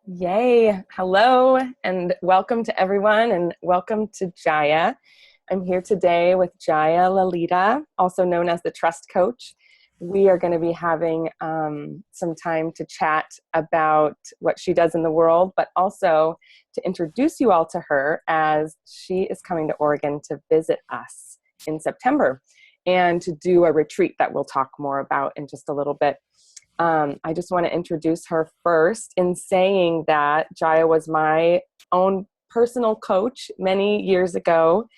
Yay. Hello and welcome to everyone and welcome to Jaya. I'm here today with Jaya Lalita, also known as the Trust Coach. We are going to be having some time to chat about what she does in the world, but also to introduce you all to her as she is coming to Oregon to visit us in September and to do a retreat that we'll talk more about in just a little bit. I just want to introduce her first in saying that Jaya was my own personal coach many years ago,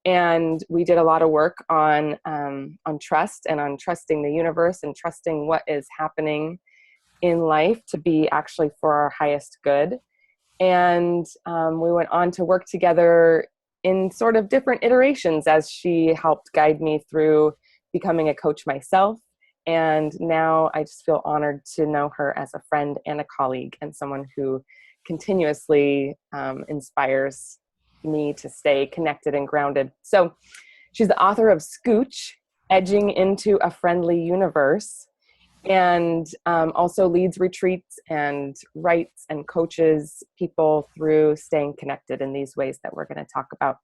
and we did a lot of work on trust and on trusting the universe and trusting what is happening in life to be actually for our highest good. And we went on to work together in sort of different iterations as she helped guide me through becoming a coach myself. And now I just feel honored to know her as a friend and a colleague and someone who continuously inspires me to stay connected and grounded. So she's the author of Scooch, Edging into a Friendly Universe, and also leads retreats and writes and coaches people through staying connected in these ways that we're going to talk about.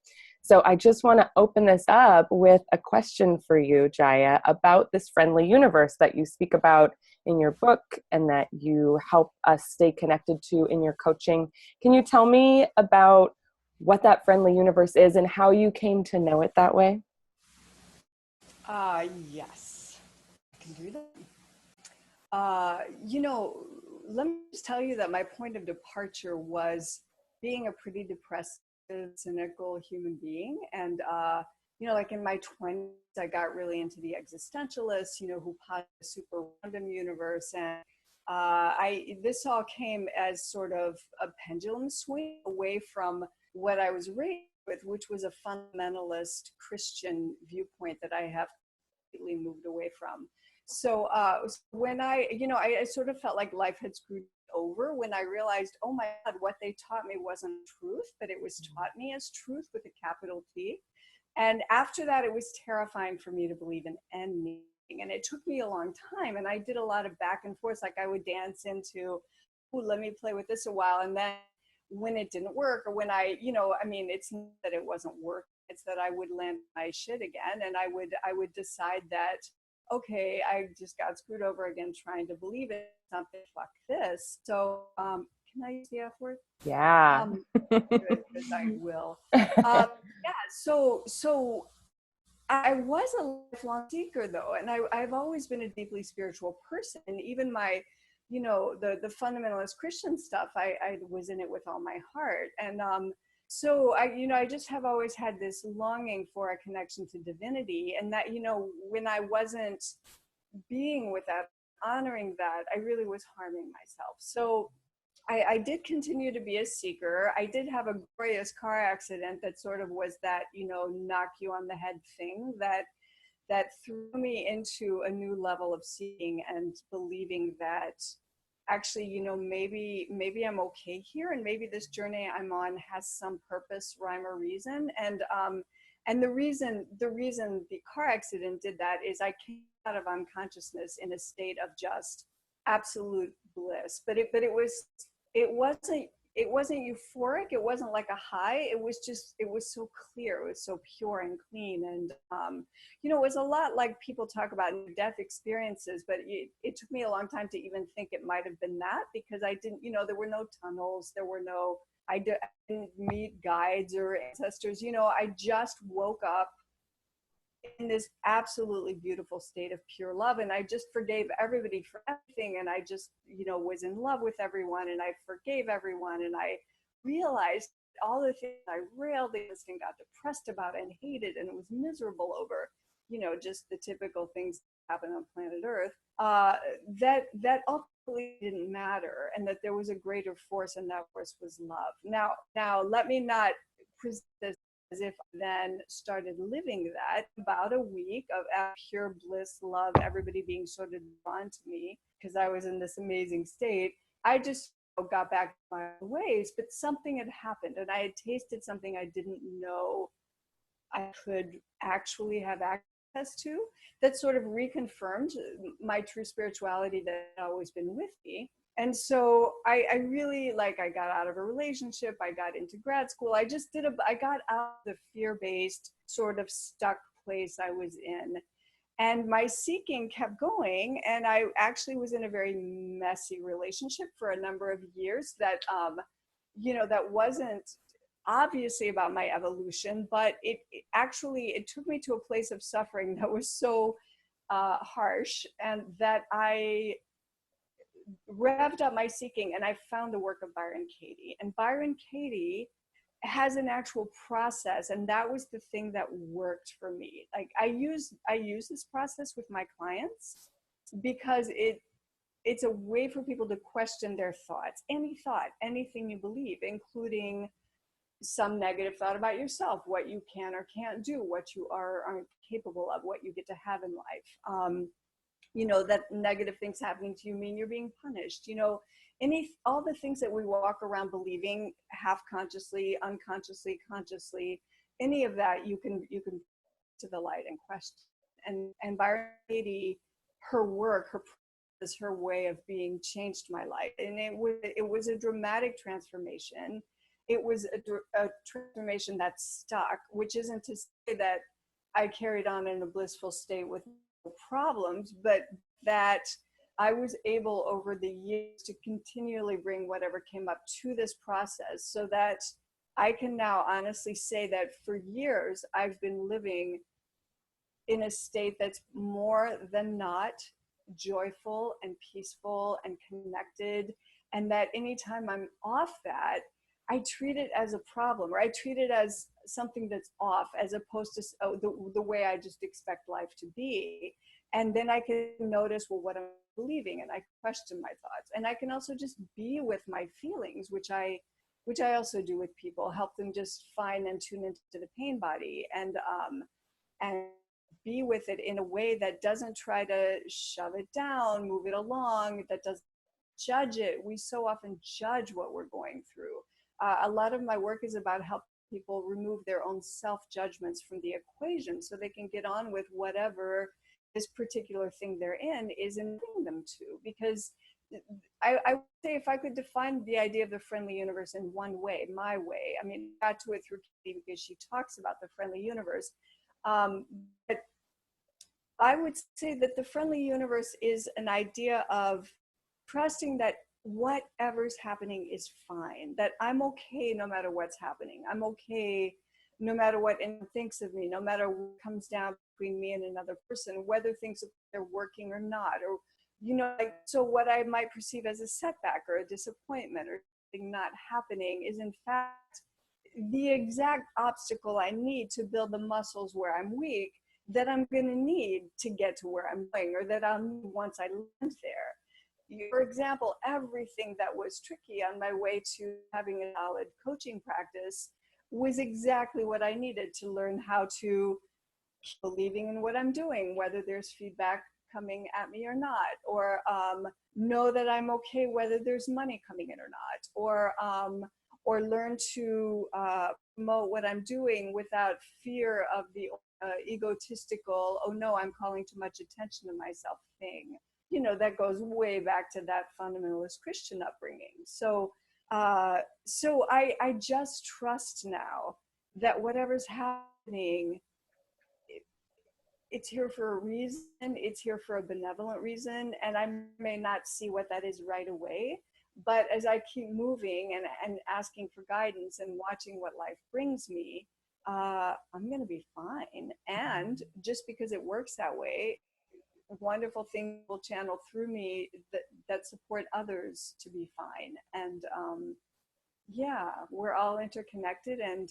So I just want to open this up with a question for you, Jaya, about this friendly universe that you speak about in your book and that you help us stay connected to in your coaching. Can you tell me about what that friendly universe is and how you came to know it that way? Yes, I can do that. Let me just tell you that my point of departure was being a pretty depressive, cynical human being. And, like in my 20s, I got really into the existentialists, who posit a super random universe. And this all came as sort of a pendulum swing away from what I was raised with, which was a fundamentalist Christian viewpoint that I have completely moved away from. So when I sort of felt like life had screwed me over when I realized, oh my God, what they taught me wasn't truth, but it was taught me as truth with a capital T. And after that, it was terrifying for me to believe in anything. And it took me a long time. And I did a lot of back and forth. Like I would dance into, oh, let me play with this a while. And then when it didn't work, or when it's not that it wasn't working, it's that I would land my shit again. And I would decide that, okay, I just got screwed over again trying to believe in something. Fuck this. So can I use the F word? Yeah. Good, because I will. Yeah, so I was a lifelong seeker though, and I've always been a deeply spiritual person. And even my, the fundamentalist Christian stuff, I was in it with all my heart. And so I just have always had this longing for a connection to divinity, and that, when I wasn't being with that, honoring that, I really was harming myself. So I did continue to be a seeker. I did have a glorious car accident that sort of was that, knock you on the head thing that threw me into a new level of seeing and believing that actually, maybe I'm okay here, and maybe this journey I'm on has some purpose, rhyme, or reason. And the reason the car accident did that is I came out of unconsciousness in a state of just absolute bliss. But it wasn't euphoric. It wasn't like a high. It was so clear. It was so pure and clean. And, it was a lot like people talk about death experiences, but it took me a long time to even think it might've been that, because I didn't, there were no tunnels. I didn't meet guides or ancestors. I just woke up in this absolutely beautiful state of pure love, and I just forgave everybody for everything, and I just was in love with everyone, and I forgave everyone, and I realized all the things I railed against and got depressed about and hated and was miserable over, just the typical things that happen on planet Earth, that ultimately didn't matter, and that there was a greater force, and that force was love. Now let me not present this as if I then started living that. About a week of pure bliss, love, everybody being sort of drawn to me because I was in this amazing state, I just got back to my ways. But something had happened, and I had tasted something I didn't know I could actually have access to, that sort of reconfirmed my true spirituality that had always been with me. And so I really, like, I got out of a relationship, I got into grad school, I got out of the fear-based sort of stuck place I was in. And my seeking kept going, and I actually was in a very messy relationship for a number of years that, that wasn't obviously about my evolution, but it took me to a place of suffering that was so harsh, and that I revved up my seeking, and I found the work of Byron Katie. And Byron Katie has an actual process, and that was the thing that worked for me. Like, I use this process with my clients because it's a way for people to question their thoughts, any thought, anything you believe, including some negative thought about yourself, what you can or can't do, what you aren't capable of, what you get to have in life. That negative things happening to you mean you're being punished. All the things that we walk around believing, half consciously, unconsciously, consciously, any of that you can to the light and question. And Byron Katie, her work, her practice, her way of being changed my life, and it was a dramatic transformation. It was a transformation that stuck, which isn't to say that I carried on in a blissful state with no problems, but that I was able over the years to continually bring whatever came up to this process, so that I can now honestly say that for years I've been living in a state that's more than not joyful and peaceful and connected. And that anytime I'm off that, I treat it as a problem, or I treat it as something that's off, as opposed to the way I just expect life to be. And then I can notice, well, what I'm believing, and I question my thoughts. And I can also just be with my feelings, which I also do with people, help them just find and tune into the pain body, and be with it in a way that doesn't try to shove it down, move it along, that doesn't judge it. We so often judge what we're going through. A lot of my work is about helping people remove their own self-judgments from the equation, so they can get on with whatever this particular thing they're in is inviting them to. Because I would say, if I could define the idea of the friendly universe in one way, my way, I mean, I got to it through Katie because she talks about the friendly universe. But I would say that the friendly universe is an idea of trusting that whatever's happening is fine, that I'm okay no matter what's happening. I'm okay no matter what anyone thinks of me, no matter what comes down between me and another person, whether things are working or not, or, so what I might perceive as a setback or a disappointment or something not happening is in fact the exact obstacle I need to build the muscles where I'm weak, that I'm going to need to get to where I'm going, or that I'll need once I land there. For example, everything that was tricky on my way to having a solid coaching practice was exactly what I needed to learn how to keep believing in what I'm doing, whether there's feedback coming at me or not, or know that I'm okay whether there's money coming in or not, or learn to promote what I'm doing without fear of the egotistical, oh no, I'm calling too much attention to myself thing. That goes way back to that fundamentalist Christian upbringing. So I just trust now that whatever's happening, it's here for a reason, it's here for a benevolent reason, and I may not see what that is right away, but as I keep moving and asking for guidance and watching what life brings me, I'm going to be fine. And just because it works that way, wonderful things will channel through me that support others to be fine. And yeah, we're all interconnected, and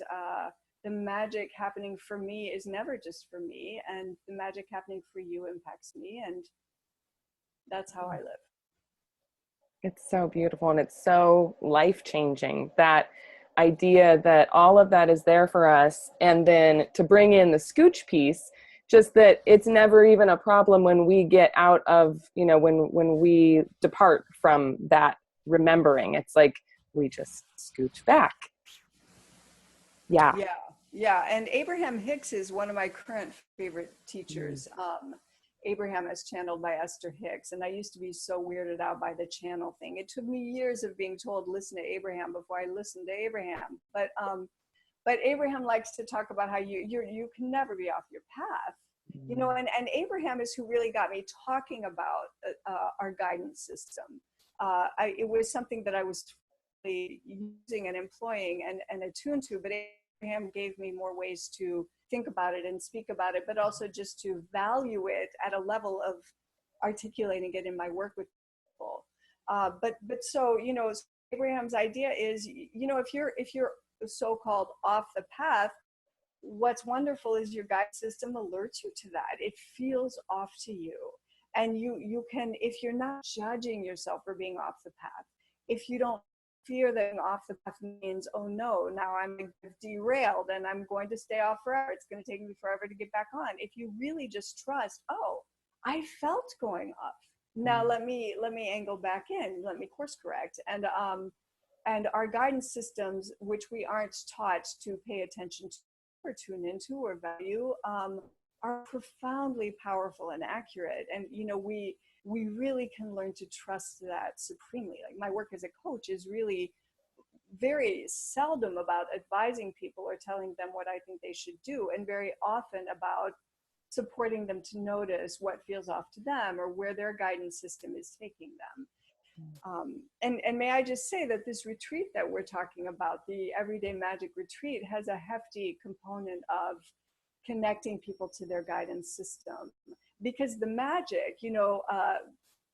the magic happening for me is never just for me, and the magic happening for you impacts me, and that's how I live. It's so beautiful, and it's so life-changing, that idea that all of that is there for us. And then to bring in the Scooch piece, just that it's never even a problem when we get out of, when we depart from that remembering. It's like we just scooch back. Yeah, and Abraham Hicks is one of my current favorite teachers. Abraham as channeled by Esther Hicks. And I used to be so weirded out by the channel thing. It took me years of being told, listen to Abraham before I listened to Abraham. But Abraham likes to talk about how you can never be off your path. You know, and Abraham is who really got me talking about our guidance system. It was something that I was using and employing and attuned to, but Abraham gave me more ways to think about it and speak about it, but also just to value it at a level of articulating it in my work with people. But so, you know, Abraham's idea is, you know, if you're so-called off the path, what's wonderful is your guide system alerts you to that. It feels off to you. And you can, if you're not judging yourself for being off the path, if you don't fear that being off the path means, oh no, now I'm derailed and I'm going to stay off forever, it's going to take me forever to get back on. If you really just trust, oh, I felt going off. Now let me angle back in, let me course correct. And our guidance systems, which we aren't taught to pay attention to or tune into or value, are profoundly powerful and accurate. And you know, we really can learn to trust that supremely. Like my work as a coach is really very seldom about advising people or telling them what I think they should do, and very often about supporting them to notice what feels off to them or where their guidance system is taking them. And may I just say that this retreat that we're talking about, the Everyday Magic Retreat, has a hefty component of connecting people to their guidance system. Because the magic, you know,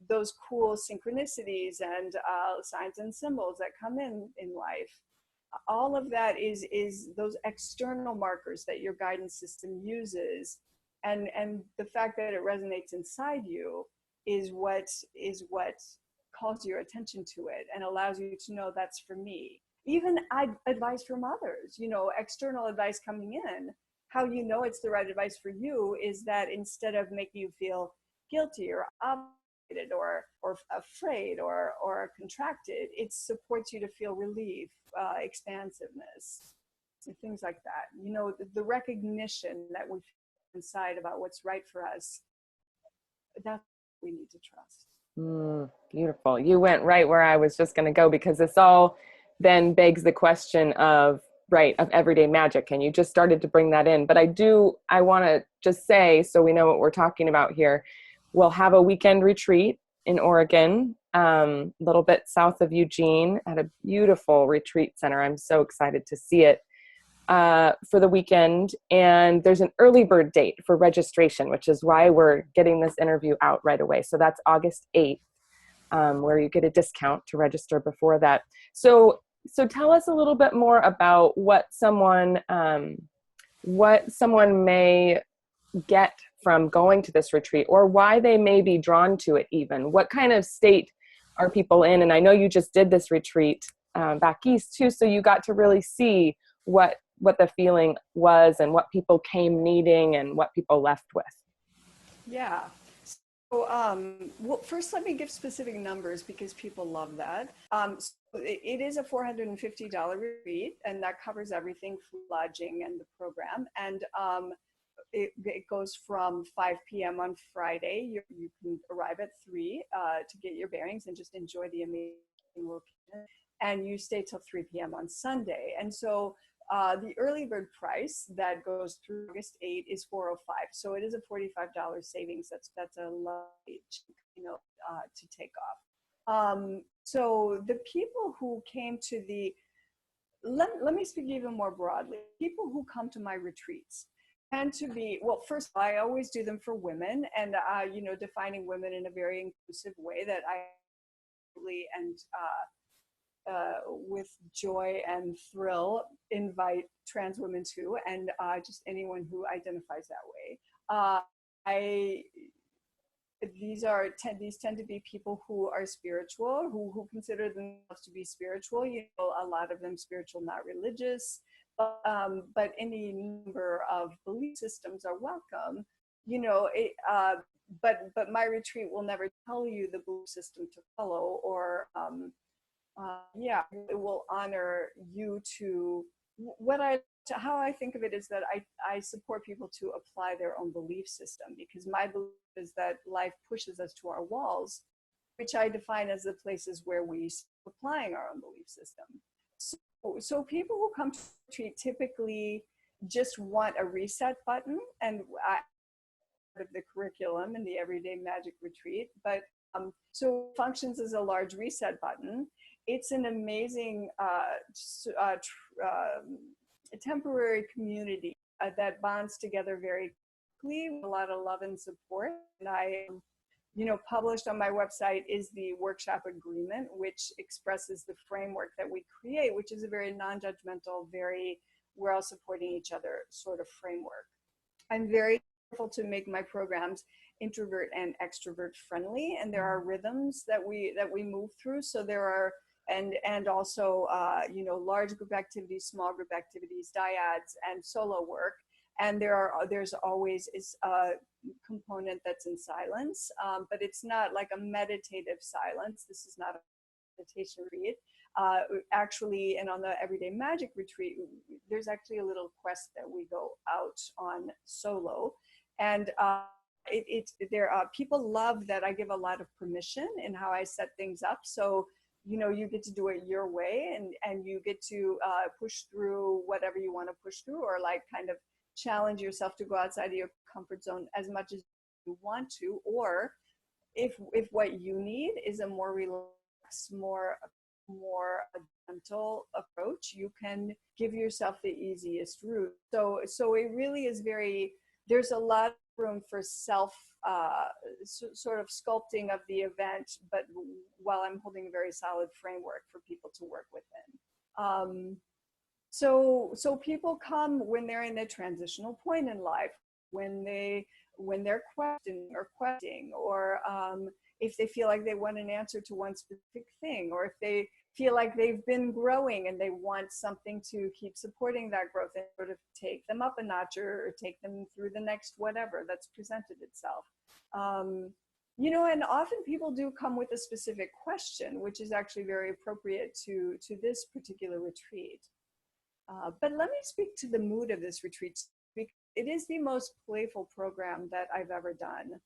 those cool synchronicities and signs and symbols that come in life, all of that is those external markers that your guidance system uses. And the fact that it resonates inside you is what calls your attention to it and allows you to know that's for me. Even advice from others, you know, external advice coming in, how you know it's the right advice for you is that instead of making you feel guilty or obligated or afraid or contracted, it supports you to feel relief, expansiveness, and things like that. You know, the recognition that we feel inside about what's right for us, that's what we need to trust. Beautiful. You went right where I was just going to go, because this all then begs the question of everyday magic. And you just started to bring that in. But I want to just say, so we know what we're talking about here, we'll have a weekend retreat in Oregon, a little bit south of Eugene, at a beautiful retreat center. I'm so excited to see it for the weekend. And there's an early bird date for registration, which is why we're getting this interview out right away. So that's August 8th, where you get a discount to register before that. So tell us a little bit more about what someone may get from going to this retreat, or why they may be drawn to it even. What kind of state are people in? And I know you just did this retreat back east too, so you got to really see what the feeling was and what people came needing and what people left with. Yeah. So, well, first let me give specific numbers because people love that. So it is a $450 retreat, and that covers everything, food, lodging, and the program. And it goes from 5 p.m. on Friday. You can arrive at 3 to get your bearings and just enjoy the amazing location. And you stay till 3 p.m. on Sunday. And so the early bird price that goes through August 8 is $405. So it is a $45 savings. That's a lovely, you know, to take off. So the people who came to let me speak even more broadly. People who come to my retreats tend to be, well, first I always do them for women, and you know, defining women in a very inclusive way that I really and with joy and thrill invite trans women to, and just anyone who identifies that way. These tend to be people who are spiritual, who consider themselves to be spiritual. You know, a lot of them spiritual, not religious, but any number of belief systems are welcome. You know, but my retreat will never tell you the belief system to follow, or yeah, it will honor you to. What I how I think of it is that I support people to apply their own belief system, because my belief is that life pushes us to our walls, which I define as the places where we applying our own belief system. So people who come to retreat typically just want a reset button, and of the curriculum in the Everyday Magic Retreat, but so functions as a large reset button. It's an amazing temporary community that bonds together very quickly with a lot of love and support. And I, published on my website is the workshop agreement, which expresses the framework that we create, which is a very non-judgmental, we're all supporting each other sort of framework. I'm very careful to make my programs introvert and extrovert friendly, and there are rhythms that we move through. So there are and also large group activities, small group activities, dyads, and solo work. And there's always is a component that's in silence, but it's not like a meditative silence. This is not a meditation retreat. Actually, and on the Everyday Magic Retreat, there's actually a little quest that we go out on solo, and people love that I give a lot of permission in how I set things up. So you get to do it your way, and you get to push through whatever you want to push through, or like kind of challenge yourself to go outside of your comfort zone as much as you want to, or if what you need is a more relaxed, more gentle approach, you can give yourself the easiest route. So it really is there's a lot of room for sort of sculpting of the event, but while I'm holding a very solid framework for people to work within. So people come when they're in a transitional point in life, when they're questing, or if they feel like they want an answer to one specific thing, or if they feel like they've been growing and they want something to keep supporting that growth and sort of take them up a notch, or take them through the next whatever that's presented itself. And often people do come with a specific question, which is actually very appropriate to this particular retreat. But let me speak to the mood of this retreat, because it is the most playful program that I've ever done.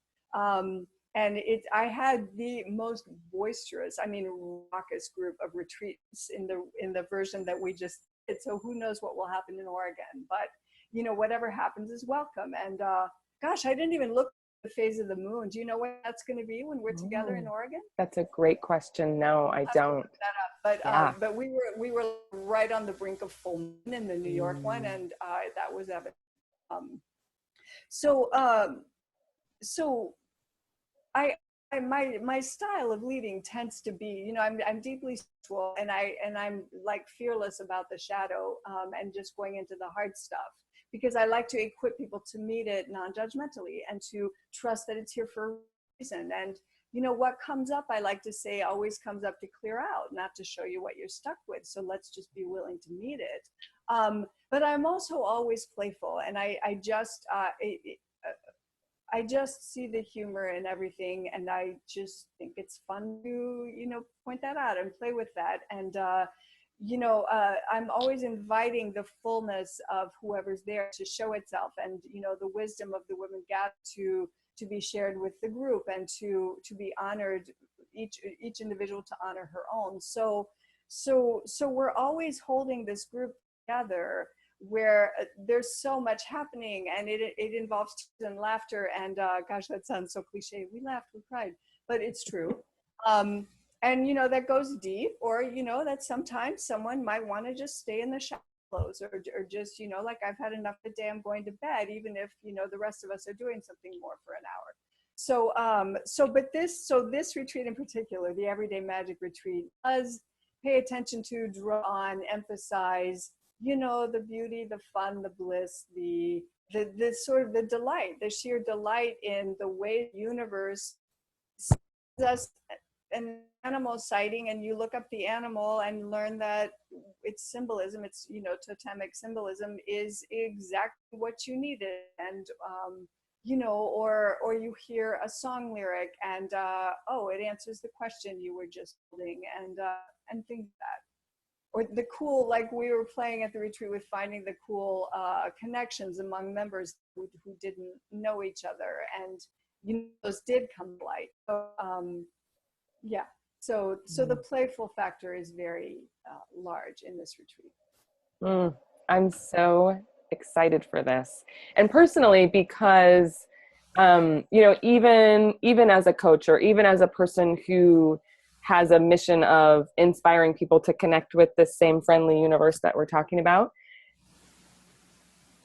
And I had the most boisterous, raucous group of retreats in the version that we just did. So who knows what will happen in Oregon, but whatever happens is welcome. And gosh, I didn't even look at the phase of the moon. Do you know when that's going to be when we're together in Oregon? That's a great question. No, I don't. But we were right on the brink of full moon in the New York one, and that was evident. So my style of leading tends to be, I'm deeply spiritual, and I'm like fearless about the shadow, and just going into the hard stuff, because I like to equip people to meet it non-judgmentally and to trust that it's here for a reason. And what comes up, I like to say, always comes up to clear out, not to show you what you're stuck with. So let's just be willing to meet it. But I'm also always playful, and I just see the humor in everything, and I just think it's fun to point that out and play with that. And I'm always inviting the fullness of whoever's there to show itself, and the wisdom of the women gathered to be shared with the group, and to be honored, each individual to honor her own. So we're always holding this group together, where there's so much happening, and it involves tears and laughter, and gosh, that sounds so cliche. We laughed, we cried, but it's true. And that goes deep, or that sometimes someone might want to just stay in the shadows, or just like, I've had enough today, I'm going to bed, even if the rest of us are doing something more for an hour. So this retreat in particular, the Everyday Magic Retreat, does pay attention to, draw on, emphasize the beauty, the fun, the bliss, the sort of the delight, the sheer delight in the way the universe sees us. An animal sighting, and you look up the animal and learn that its symbolism, its totemic symbolism, is exactly what you needed. And or you hear a song lyric, and it answers the question you were just holding, and things like that. or the cool, like we were playing at the retreat with finding the cool connections among members who didn't know each other, and those did come to light. So yeah, so the playful factor is very large in this retreat. I'm so excited for this, and personally because even as a coach, or even as a person who has a mission of inspiring people to connect with this same friendly universe that we're talking about,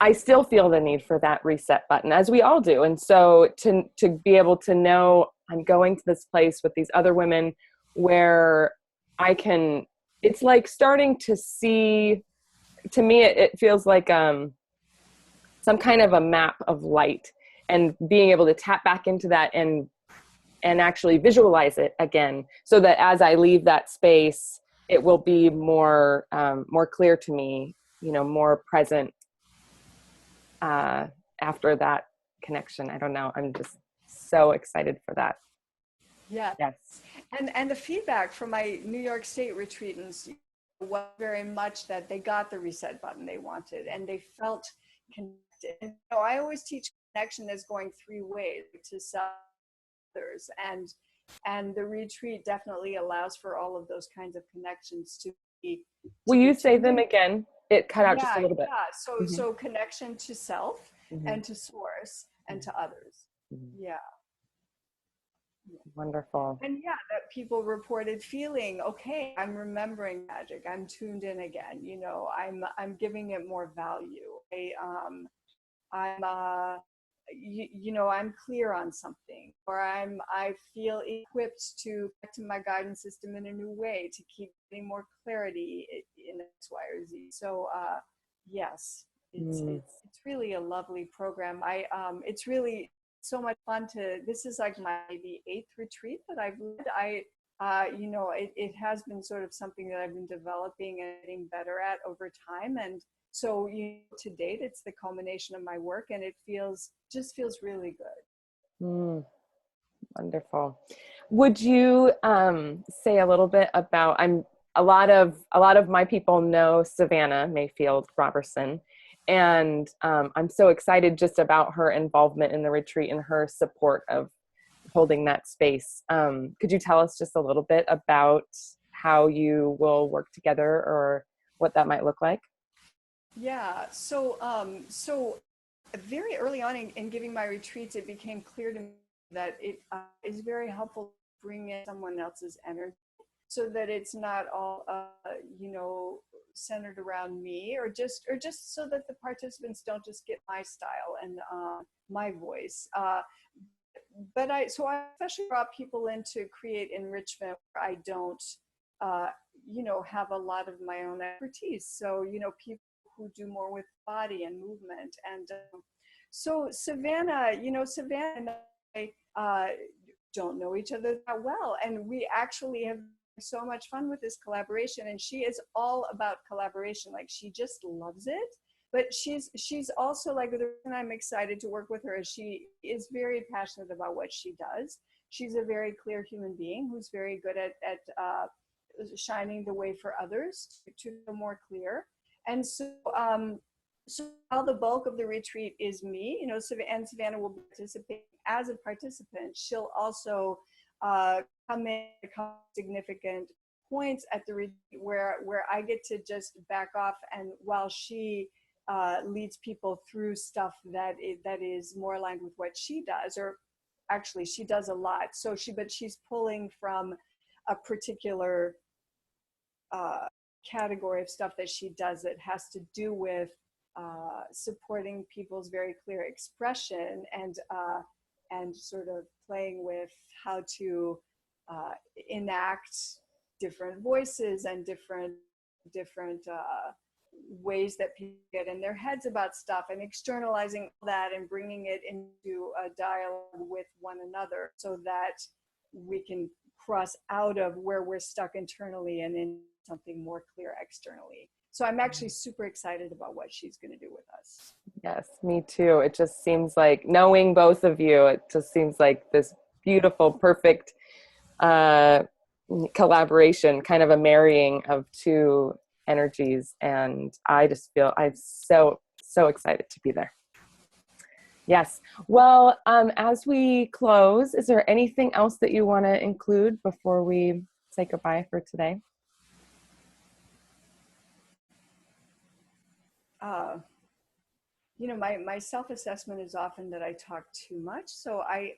I still feel the need for that reset button, as we all do. And so to be able to know I'm going to this place with these other women where it's like starting to see, to me, it feels like some kind of a map of light, and being able to tap back into that and actually visualize it again, so that as I leave that space, it will be more clear to me, more present after that connection. I don't know. I'm just so excited for that. Yeah. Yes. And the feedback from my New York State retreatants was very much that they got the reset button they wanted, and they felt connected. And I always teach connection as going three ways: to self, others, and the retreat definitely allows for all of those kinds of connections to be. Will you say them again? It cut out just a little bit. Yeah. So connection to self, and to source, and to others. Yeah. Wonderful. And yeah, that people reported feeling, okay, I'm remembering magic. I'm tuned in again. I'm giving it more value. I'm clear on something, or I feel equipped to connect to my guidance system in a new way, to keep getting more clarity in X, Y, or Z. So yes, it's really a lovely program. It's really so much fun this is like my maybe 8th retreat that I've led. It has been sort of something that I've been developing and getting better at over time. And so to date, it's the culmination of my work, and it just feels really good. Wonderful. Would you say a little bit about, a lot of my people know Savannah Mayfield Robertson, and I'm so excited just about her involvement in the retreat and her support of holding that space. Could you tell us just a little bit about how you will work together, or what that might look like? Yeah. So very early on in giving my retreats, it became clear to me that it is very helpful to bring in someone else's energy, so that it's not all centered around me, or just so that the participants don't just get my style and my voice. But I especially brought people in to create enrichment where I don't have a lot of my own expertise. So people who do more with body and movement. And so Savannah and I don't know each other that well, and we actually have so much fun with this collaboration. And she is all about collaboration. Like, she just loves it. But she's also, like, the reason I'm excited to work with her is she is very passionate about what she does. She's a very clear human being who's very good at shining the way for others to feel more clear. And so while the bulk of the retreat is me, and Savannah will be participating as a participant, she'll also come in a couple significant points at the retreat where I get to just back off, and while she leads people through stuff that is more aligned with what she does, or actually she does a lot. So she's pulling from a particular category of stuff that she does that has to do with supporting people's very clear expression, and sort of playing with how to enact different voices and different ways that people get in their heads about stuff, and externalizing that and bringing it into a dialogue with one another, so that we can cross out of where we're stuck internally and in something more clear externally. So I'm actually super excited about what she's going to do with us. Yes, me too. It just seems like, knowing both of you, it just seems like this beautiful, perfect collaboration, kind of a marrying of two energies. And I'm so excited to be there. Yes. Well, as we close, is there anything else that you want to include before we say goodbye for today? My self-assessment is often that I talk too much. So I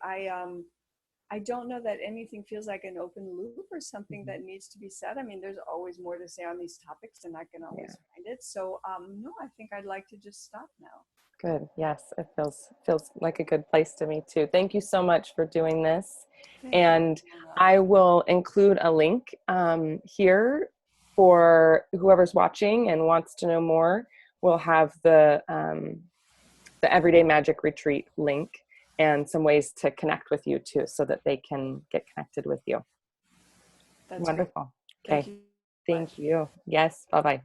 don't know that anything feels like an open loop or something that needs to be said. I mean, there's always more to say on these topics, and I can always find it. So no, I think I'd like to just stop now. Good. Yes, it feels like a good place to me too. Thank you so much for doing this. Thank you, And Savannah. I will include a link here for whoever's watching and wants to know more. We'll have the Everyday Magic Retreat link and some ways to connect with you too, so that they can get connected with you. That's great. Wonderful. Thank Okay. you so much. Thank you. Yes. Bye-bye.